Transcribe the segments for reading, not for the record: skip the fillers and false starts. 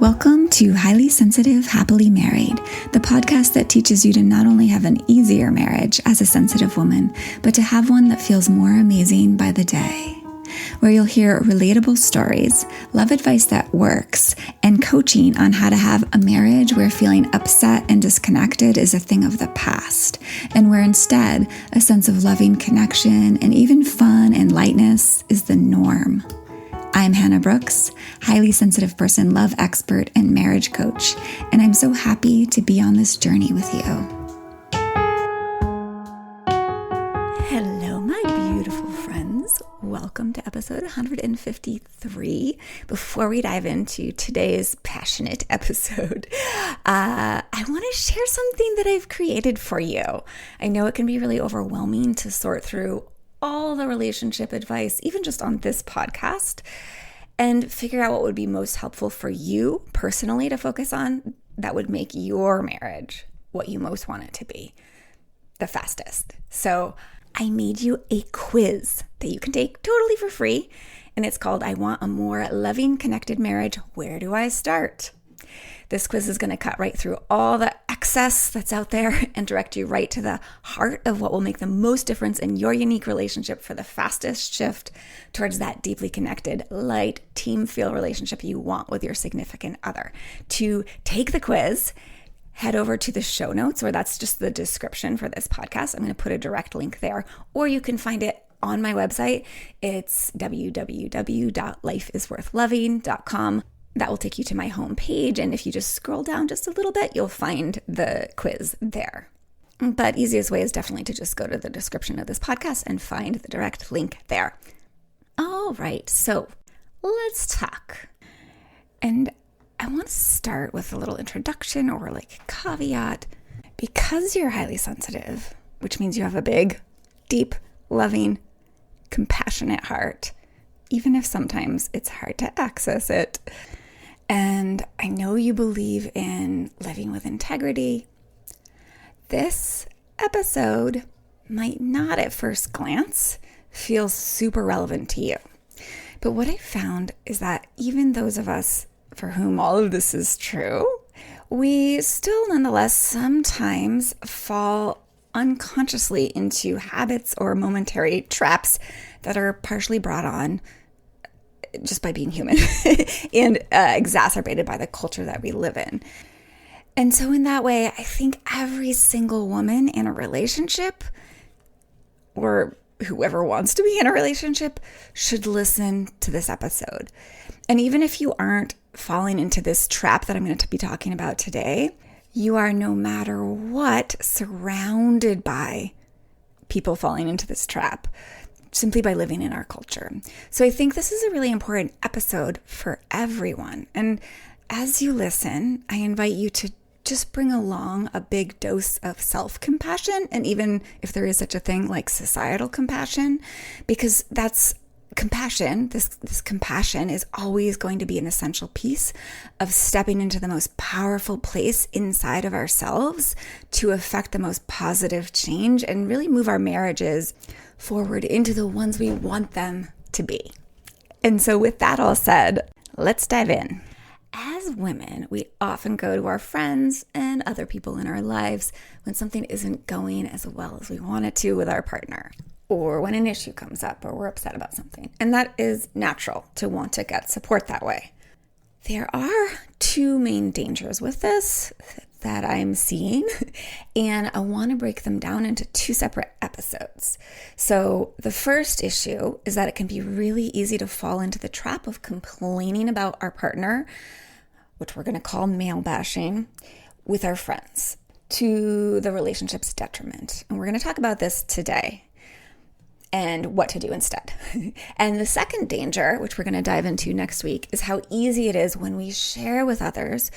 Welcome to Highly Sensitive, Happily Married, the podcast that teaches you to not only have an easier marriage as a sensitive woman, but to have one that feels more amazing by the day. Where you'll hear relatable stories, love advice that works, and coaching on how to have a marriage where feeling upset and disconnected is a thing of the past, and where instead a sense of loving connection and even fun and lightness is the norm. I'm Hannah Brooks, highly sensitive person, love expert, and marriage coach, and I'm so happy to be on this journey with you. Hello, my beautiful friends. Welcome to episode 153. Before we dive into today's passionate episode, I want to share something that I've created for you. I know it can be really overwhelming to sort through all the relationship advice, even just on this podcast, and figure out what would be most helpful for you personally to focus on that would make your marriage what you most want it to be the fastest. So I made you a quiz that you can take totally for free, and it's called I Want a More Loving, Connected Marriage. Where do I start? This quiz is going to cut right through all the excess that's out there and direct you right to the heart of what will make the most difference in your unique relationship for the fastest shift towards that deeply connected, light, team feel relationship you want with your significant other. To take the quiz, head over to the show notes, or that's just the description for this podcast. I'm going to put a direct link there, or you can find it on my website. It's www.lifeisworthloving.com. That will take you to my homepage, and if you just scroll down just a little bit, you'll find the quiz there. But easiest way is definitely to just go to the description of this podcast and find the direct link there. All right, so let's talk. And I want to start with a little introduction or like a caveat. Because you're highly sensitive, which means you have a big, deep, loving, compassionate heart, even if sometimes it's hard to access it. And I know you believe in living with integrity. This episode might not at first glance feel super relevant to you. But what I found is that even those of us for whom all of this is true, we still nonetheless sometimes fall unconsciously into habits or momentary traps that are partially brought on just by being human and exacerbated by the culture that we live in. And so in that way, I think every single woman in a relationship, or whoever wants to be in a relationship, should listen to this episode. And even if you aren't falling into this trap that I'm going to be talking about today, you are, no matter what, surrounded by people falling into this trap simply by living in our culture. So I think this is a really important episode for everyone. And as you listen, I invite you to just bring along a big dose of self-compassion, and even if there is such a thing like societal compassion, because that's compassion. This compassion is always going to be an essential piece of stepping into the most powerful place inside of ourselves to affect the most positive change and really move our marriages forward into the ones we want them to be. And so with that all said, let's dive in. As women, we often go to our friends and other people in our lives when something isn't going as well as we want it to with our partner, or when an issue comes up or we're upset about something. And that is natural to want to get support that way. There are two main dangers with this that I'm seeing, and I want to break them down into two separate episodes. So the first issue is that it can be really easy to fall into the trap of complaining about our partner, which we're going to call male bashing, with our friends to the relationship's detriment. And we're going to talk about this today and what to do instead. And the second danger, which we're going to dive into next week, is how easy it is when we share with others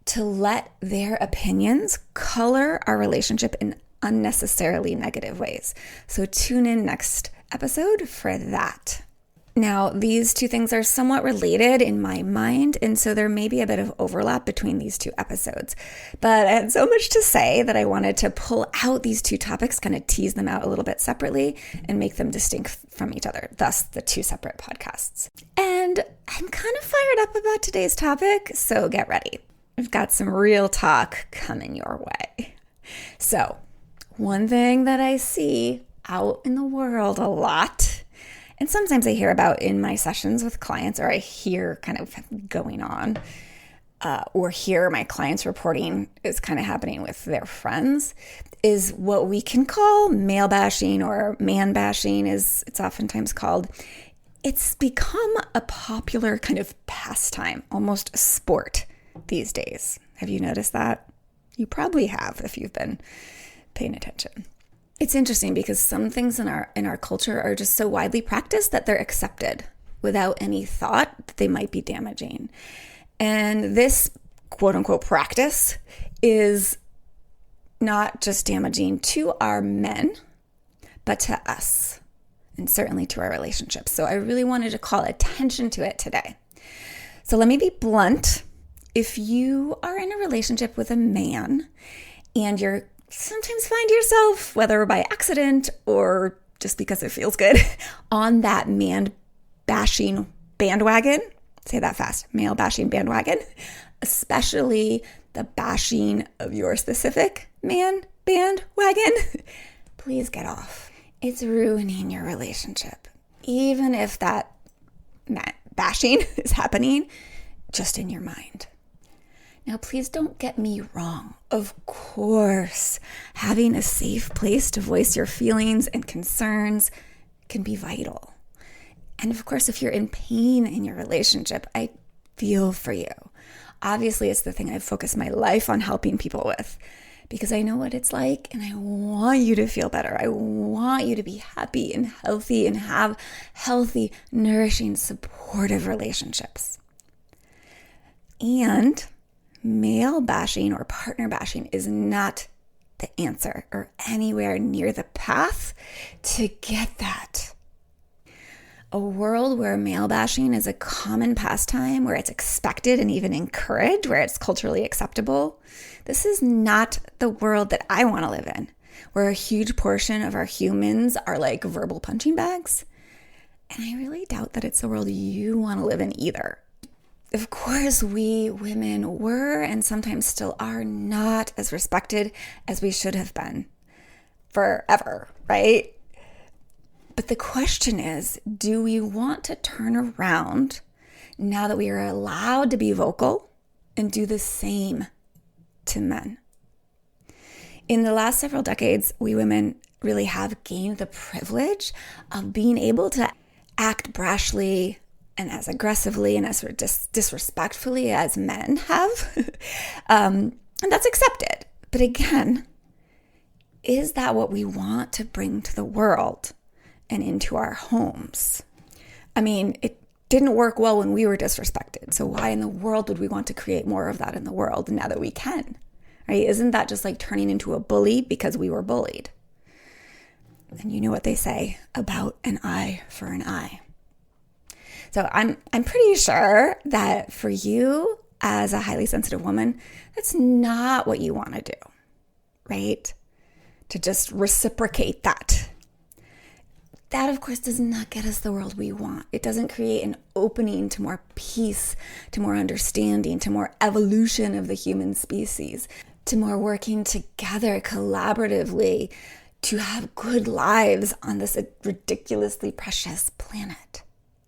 to let their opinions color our relationship in unnecessarily negative ways. So tune in next episode for that. Now, these two things are somewhat related in my mind, and so there may be a bit of overlap between these two episodes. But I had so much to say that I wanted to pull out these two topics, kind of tease them out a little bit separately, and make them distinct from each other, thus the two separate podcasts. And I'm kind of fired up about today's topic, so get ready. We've got some real talk coming your way. So, one thing that I see out in the world a lot, and sometimes I hear about in my sessions with clients, or I hear kind of going on, or hear my clients reporting is kind of happening with their friends, is what we can call male bashing, or man bashing, as it's oftentimes called. It's become a popular kind of pastime, almost a sport these days. Have you noticed that? You probably have if you've been paying attention. It's interesting because some things in our culture are just so widely practiced that they're accepted without any thought that they might be damaging. And this quote unquote practice is not just damaging to our men, but to us, and certainly to our relationships. So I really wanted to call attention to it today. So let me be blunt. If you are in a relationship with a man and you're sometimes find yourself, whether by accident or just because it feels good, on that man bashing bandwagon, say that fast, male bashing bandwagon, especially the bashing of your specific man bandwagon, please get off. It's ruining your relationship, even if that bashing is happening just in your mind. Now, please don't get me wrong. Of course, having a safe place to voice your feelings and concerns can be vital. And of course, if you're in pain in your relationship, I feel for you. Obviously, it's the thing I've focused my life on helping people with, because I know what it's like and I want you to feel better. I want you to be happy and healthy and have healthy, nourishing, supportive relationships. And male bashing or partner bashing is not the answer or anywhere near the path to get that. A world where male bashing is a common pastime, where it's expected and even encouraged, where it's culturally acceptable, this is not the world that I want to live in, where a huge portion of our humans are like verbal punching bags. And I really doubt that it's the world you want to live in either. Of course, we women were and sometimes still are not as respected as we should have been forever, right? But the question is, do we want to turn around now that we are allowed to be vocal and do the same to men? In the last several decades, we women really have gained the privilege of being able to act brashly and as aggressively and as disrespectfully as men have. And that's accepted. But again, is that what we want to bring to the world and into our homes? I mean, it didn't work well when we were disrespected. So why in the world would we want to create more of that in the world now that we can? Right? Isn't that just like turning into a bully because we were bullied? And you know what they say about an eye for an eye. So I'm pretty sure that for you as a highly sensitive woman, that's not what you want to do, right? To just reciprocate that. That, of course, does not get us the world we want. It doesn't create an opening to more peace, to more understanding, to more evolution of the human species, to more working together collaboratively to have good lives on this ridiculously precious planet,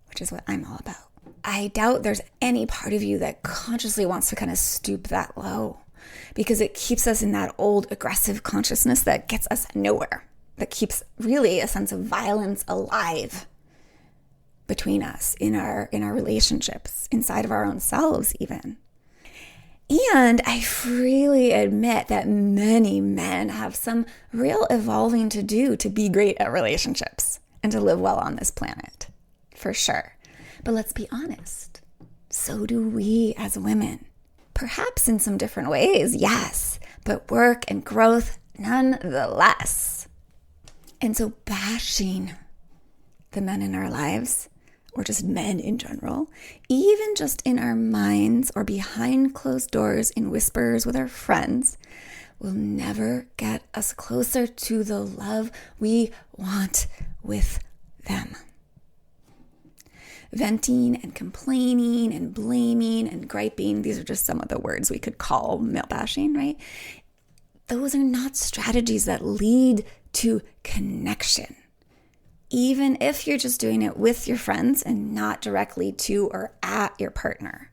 which is what I'm all about. I doubt there's any part of you that consciously wants to kind of stoop that low, because it keeps us in that old aggressive consciousness that gets us nowhere, that keeps really a sense of violence alive between us in our relationships, inside of our own selves even. And I freely admit that many men have some real evolving to do to be great at relationships and to live well on this planet, for sure. But let's be honest, so do we as women. Perhaps in some different ways, yes, but work and growth nonetheless. And so bashing the men in our lives, or just men in general, even just in our minds or behind closed doors in whispers with our friends, will never get us closer to the love we want with them. venting and complaining and blaming and griping, these are just some of the words we could call male bashing, right? Those are not strategies that lead to connection, even if you're just doing it with your friends and not directly to or at your partner.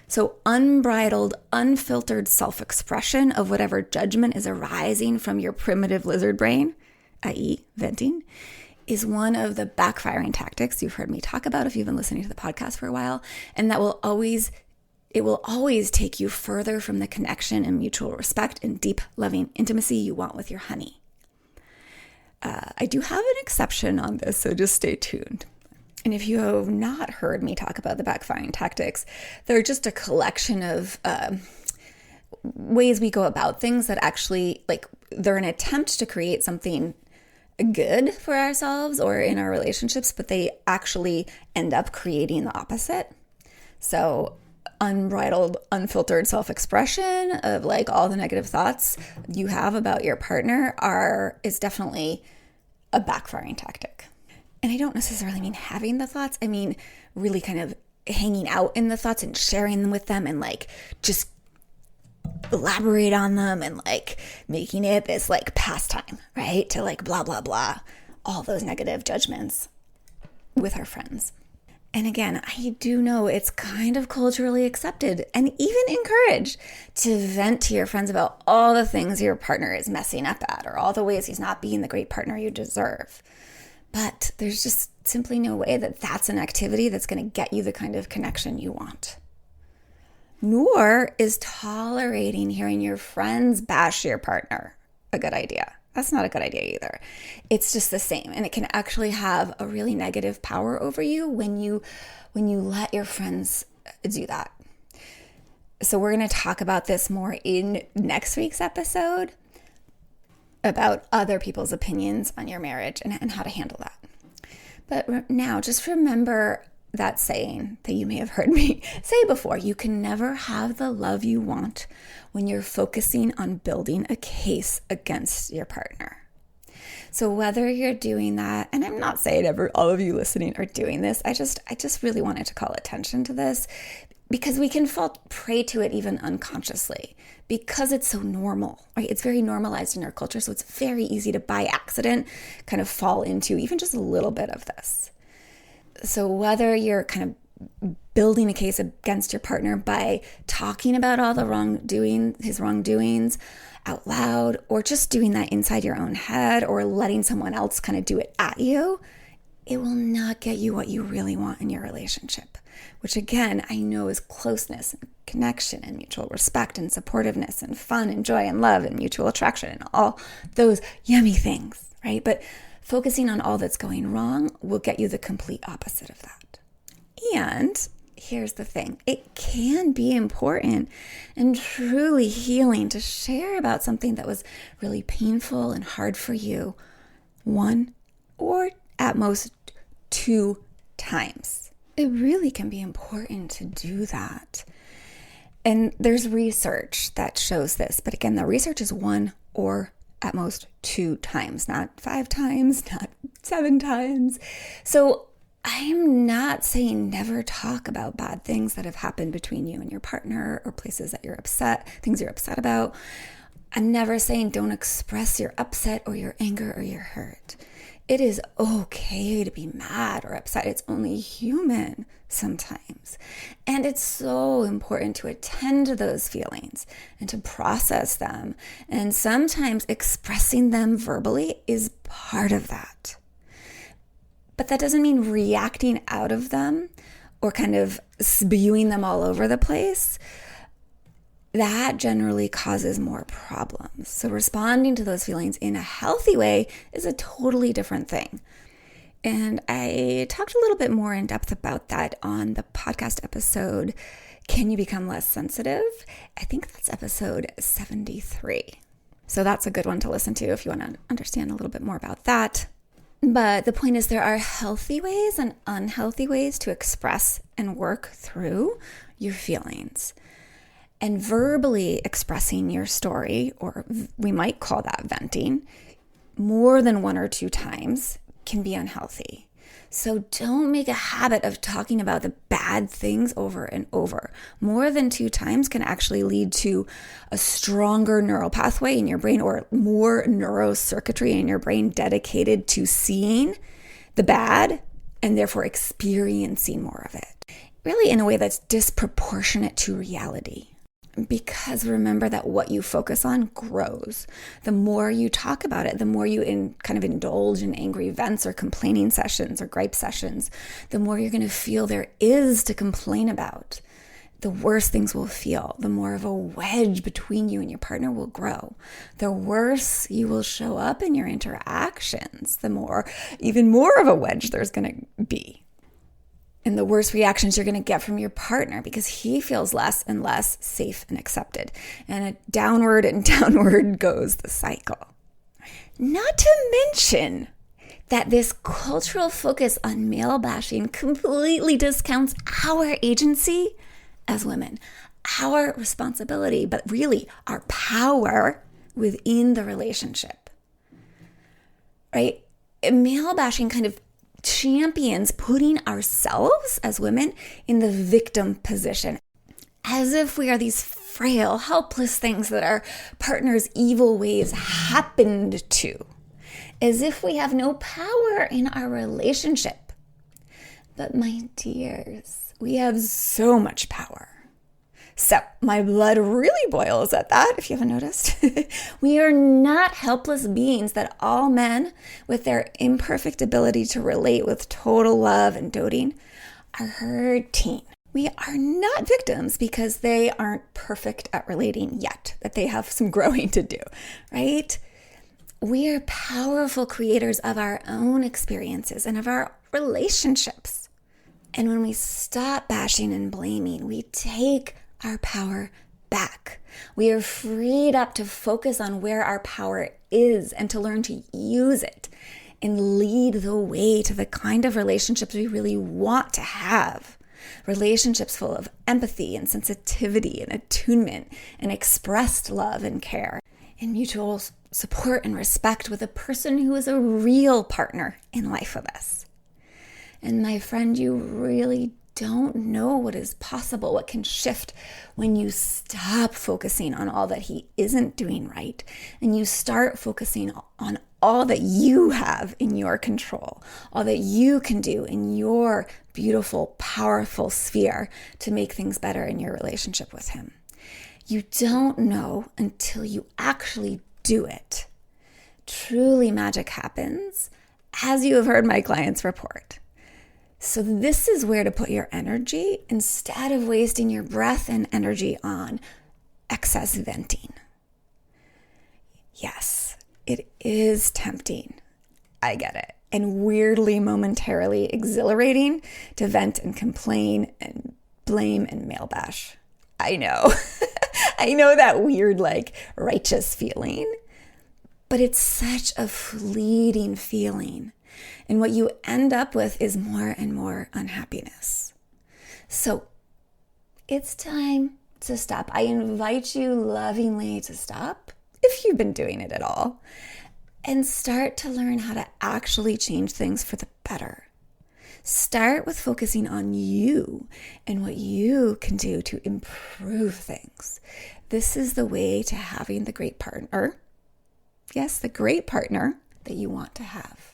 So unbridled, unfiltered self-expression of whatever judgment is arising from your primitive lizard brain, i.e. venting, is one of the backfiring tactics you've heard me talk about if you've been listening to the podcast for a while, and that will always take you further from the connection and mutual respect and deep, loving intimacy you want with your honey. I do have an exception on this, so just stay tuned. And if you have not heard me talk about the backfiring tactics, they're just a collection of ways we go about things that actually, they're an attempt to create something good for ourselves or in our relationships, but they actually end up creating the opposite. So unbridled, unfiltered self-expression of all the negative thoughts you have about your partner is definitely a backfiring tactic. And I don't necessarily mean having the thoughts. I mean really kind of hanging out in the thoughts and sharing them with them and just elaborate on them and making it this pastime, right? To blah, blah, blah, all those negative judgments with our friends. And again, I do know it's kind of culturally accepted and even encouraged to vent to your friends about all the things your partner is messing up at or all the ways he's not being the great partner you deserve. But there's just simply no way that that's an activity that's going to get you the kind of connection you want. Nor is tolerating hearing your friends bash your partner a good idea. That's not a good idea either. It's just the same. And it can actually have a really negative power over you when you let your friends do that. So we're going to talk about this more in next week's episode about other people's opinions on your marriage and how to handle that. But now just remember that saying that you may have heard me say before: you can never have the love you want when you're focusing on building a case against your partner. So whether you're doing that, and I'm not saying all of you listening are doing this, I just really wanted to call attention to this because we can fall prey to it even unconsciously because it's so normal, right? It's very normalized in our culture, so it's very easy to by accident kind of fall into even just a little bit of this. So whether you're kind of building a case against your partner by talking about all the his wrongdoings out loud, or just doing that inside your own head, or letting someone else kind of do it at you, it will not get you what you really want in your relationship, which again, I know is closeness and connection and mutual respect and supportiveness and fun and joy and love and mutual attraction and all those yummy things, right? But focusing on all that's going wrong will get you the complete opposite of that. And here's the thing. It can be important and truly healing to share about something that was really painful and hard for you 1 or at most 2 times. It really can be important to do that. And there's research that shows this. But again, the research is 1 or at most 2 times, not 5 times, not 7 times. So I'm not saying never talk about bad things that have happened between you and your partner or places that you're upset, things you're upset about. I'm never saying don't express your upset or your anger or your hurt. It is okay to be mad or upset. It's only human sometimes. And it's so important to attend to those feelings and to process them. And sometimes expressing them verbally is part of that. But that doesn't mean reacting out of them or kind of spewing them all over the place. That generally causes more problems. So responding to those feelings in a healthy way is a totally different thing. And I talked a little bit more in depth about that on the podcast episode, Can You Become Less Sensitive? I think that's episode 73. So that's a good one to listen to if you want to understand a little bit more about that. But the point is there are healthy ways and unhealthy ways to express and work through your feelings. And verbally expressing your story, or we might call that venting, more than 1 or 2 times can be unhealthy. So don't make a habit of talking about the bad things over and over. More than 2 times can actually lead to a stronger neural pathway in your brain, or more neurocircuitry in your brain dedicated to seeing the bad and therefore experiencing more of it. Really in a way that's disproportionate to reality. Because remember that what you focus on grows. The more you talk about it, the more you indulge in angry vents or complaining sessions or gripe sessions, the more you're going to feel there is to complain about. The worse things will feel, the more of a wedge between you and your partner will grow. The worse you will show up in your interactions, even more of a wedge there's going to be. And the worst reactions you're going to get from your partner, because he feels less and less safe and accepted. And downward and downward goes the cycle. Not to mention that this cultural focus on male bashing completely discounts our agency as women, our responsibility, but really our power within the relationship. Right? Male bashing kind of champions putting ourselves as women in the victim position, as if we are these frail, helpless things that our partner's evil ways happened to, as if we have no power in our relationship. But my dears, we have so much power. So my blood really boils at that, if you haven't noticed. We are not helpless beings that all men, with their imperfect ability to relate with total love and doting, are hurting. We are not victims because they aren't perfect at relating yet, that they have some growing to do, right? We are powerful creators of our own experiences and of our relationships. And when we stop bashing and blaming, we take our power back. We are freed up to focus on where our power is and to learn to use it and lead the way to the kind of relationships we really want to have. Relationships full of empathy and sensitivity and attunement and expressed love and care and mutual support and respect with a person who is a real partner in life with us. And my friend, you really don't know what is possible, what can shift when you stop focusing on all that he isn't doing right and you start focusing on all that you have in your control, all that you can do in your beautiful, powerful sphere to make things better in your relationship with him. You don't know until you actually do it. Truly, magic happens, as you have heard my clients report. So this is where to put your energy instead of wasting your breath and energy on excess venting. Yes, it is tempting. I get it. And weirdly, momentarily exhilarating to vent and complain and blame and male bash. I know. I know that weird, righteous feeling. But it's such a fleeting feeling. And what you end up with is more and more unhappiness. So it's time to stop. I invite you lovingly to stop, if you've been doing it at all, and start to learn how to actually change things for the better. Start with focusing on you and what you can do to improve things. This is the way to having the great partner. Yes, the great partner that you want to have.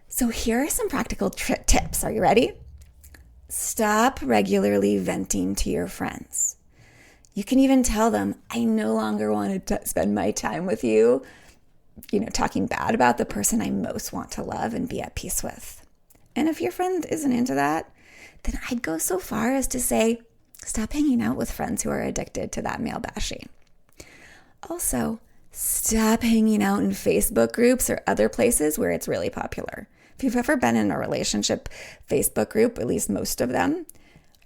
So here are some practical tips. Are you ready? Stop regularly venting to your friends. You can even tell them, I no longer want to spend my time with you, talking bad about the person I most want to love and be at peace with. And if your friend isn't into that, then I'd go so far as to say, stop hanging out with friends who are addicted to that male bashing. Also, stop hanging out in Facebook groups or other places where it's really popular. If you've ever been in a relationship Facebook group, at least most of them,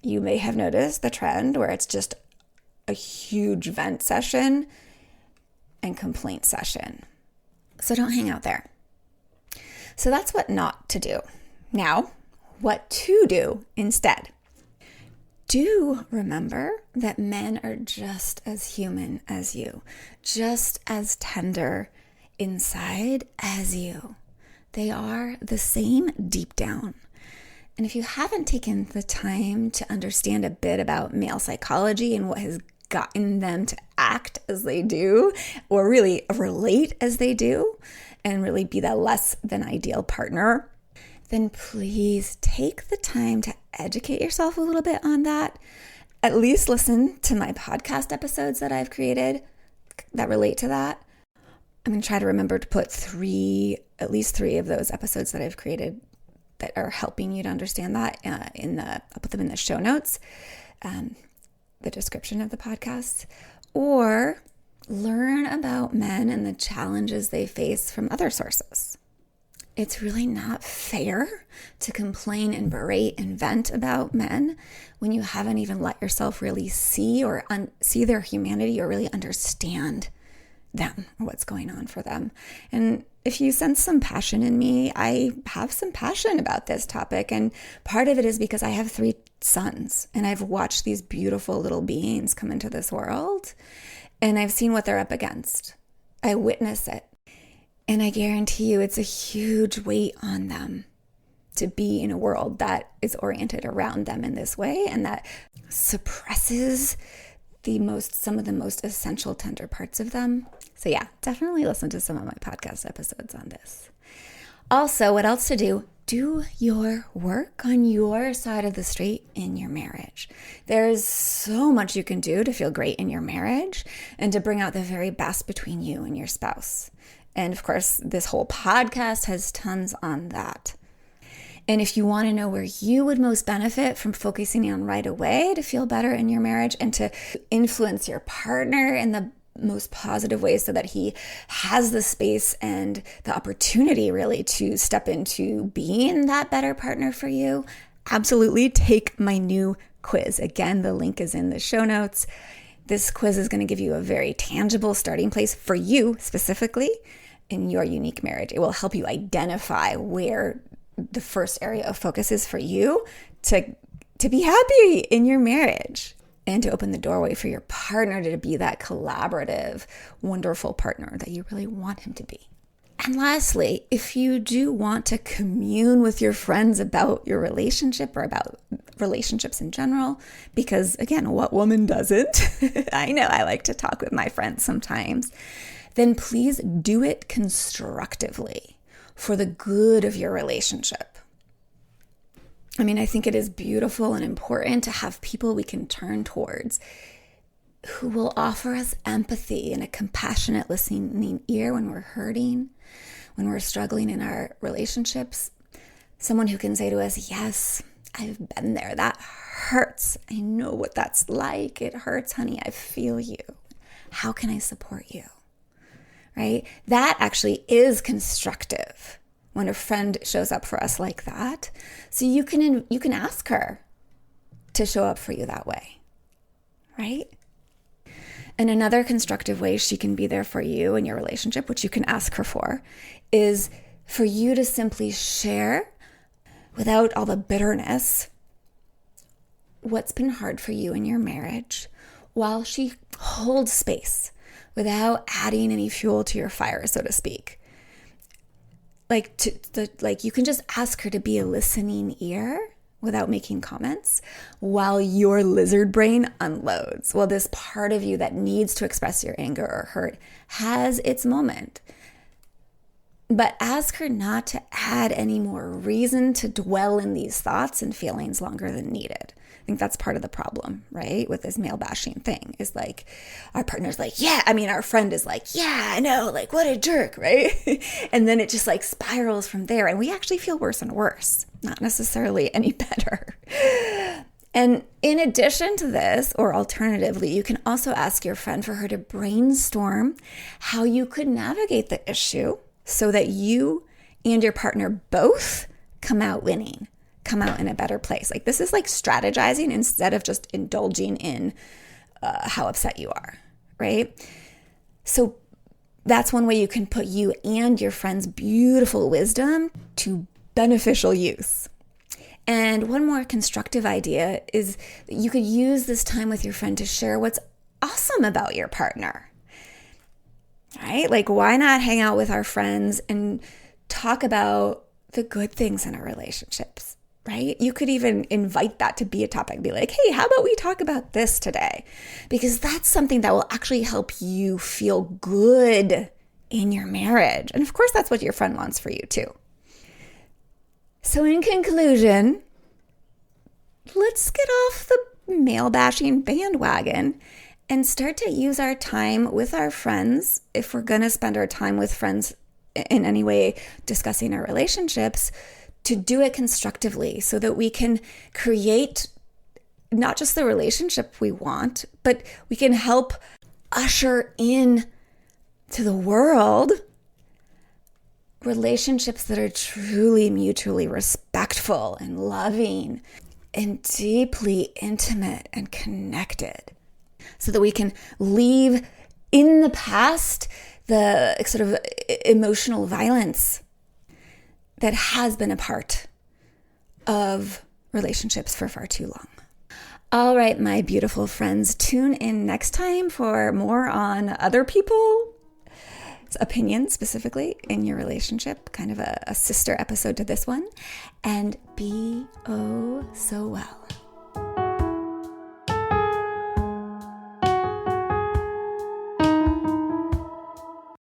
you may have noticed the trend where it's just a huge vent session and complaint session. So don't hang out there. So that's what not to do. Now, what to do instead. Do remember that men are just as human as you, just as tender inside as you. They are the same deep down. And if you haven't taken the time to understand a bit about male psychology and what has gotten them to act as they do, or really relate as they do, and really be that less than ideal partner, then please take the time to educate yourself a little bit on that. At least listen to my podcast episodes that I've created that relate to that. I'm going to try to remember to put at least three of those episodes that I've created that are helping you to understand that I'll put them in the show notes, the description of the podcast, or learn about men and the challenges they face from other sources. It's really not fair to complain and berate and vent about men when you haven't even let yourself really see their humanity or really understand them or what's going on for them. And if you sense some passion in me, I have some passion about this topic. And part of it is because I have 3 sons and I've watched these beautiful little beings come into this world and I've seen what they're up against. I witness it. And I guarantee you it's a huge weight on them to be in a world that is oriented around them in this way and that suppresses some of the most essential tender parts of them. So yeah, definitely listen to some of my podcast episodes on this. Also, what else to do? Do your work on your side of the street in your marriage. There's so much you can do to feel great in your marriage and to bring out the very best between you and your spouse. And of course, this whole podcast has tons on that. And if you want to know where you would most benefit from focusing on right away to feel better in your marriage and to influence your partner in the most positive ways so that he has the space and the opportunity really to step into being that better partner for you, absolutely take my new quiz. Again, the link is in the show notes. This quiz is going to give you a very tangible starting place for you specifically in your unique marriage. It will help you identify where the first area of focus is for you to be happy in your marriage and to open the doorway for your partner to be that collaborative, wonderful partner that you really want him to be. And lastly, if you do want to commune with your friends about your relationship or about relationships in general, because again, what woman doesn't? I know I like to talk with my friends sometimes. Then please do it constructively for the good of your relationship. I mean, I think it is beautiful and important to have people we can turn towards who will offer us empathy and a compassionate listening ear when we're hurting, when we're struggling in our relationships. Someone who can say to us, yes, I've been there. That hurts. I know what that's like. It hurts, honey. I feel you. How can I support you? Right? That actually is constructive when a friend shows up for us like that. So you can ask her to show up for you that way, right? And another constructive way she can be there for you in your relationship, which you can ask her for, is for you to simply share without all the bitterness what's been hard for you in your marriage while she holds space without adding any fuel to your fire, so to speak. You can just ask her to be a listening ear without making comments while your lizard brain unloads. Well, this part of you that needs to express your anger or hurt has its moment. But ask her not to add any more reason to dwell in these thoughts and feelings longer than needed. I think that's part of the problem, right? With this male bashing thing is like our partner's like, our friend is like, yeah, I know, like what a jerk, right? And then it just like spirals from there and we actually feel worse and worse, not necessarily any better. And in addition to this, or alternatively, you can also ask your friend for her to brainstorm how you could navigate the issue so that you and your partner both come out winning. Come out in a better place. Like this is like strategizing instead of just indulging in how upset you are, right? So that's one way you can put you and your friend's beautiful wisdom to beneficial use. And one more constructive idea is that you could use this time with your friend to share what's awesome about your partner, right? Like why not hang out with our friends and talk about the good things in our relationships, right? You could even invite that to be a topic. Be like, hey, how about we talk about this today? Because that's something that will actually help you feel good in your marriage. And of course, that's what your friend wants for you too. So in conclusion, let's get off the male bashing bandwagon and start to use our time with our friends. If we're going to spend our time with friends in any way discussing our relationships, to do it constructively so that we can create not just the relationship we want, but we can help usher in to the world relationships that are truly mutually respectful and loving and deeply intimate and connected, so that we can leave in the past the sort of emotional violence that has been a part of relationships for far too long. All right, my beautiful friends, tune in next time for more on other people's opinions, specifically in your relationship, kind of a sister episode to this one. And be oh so well.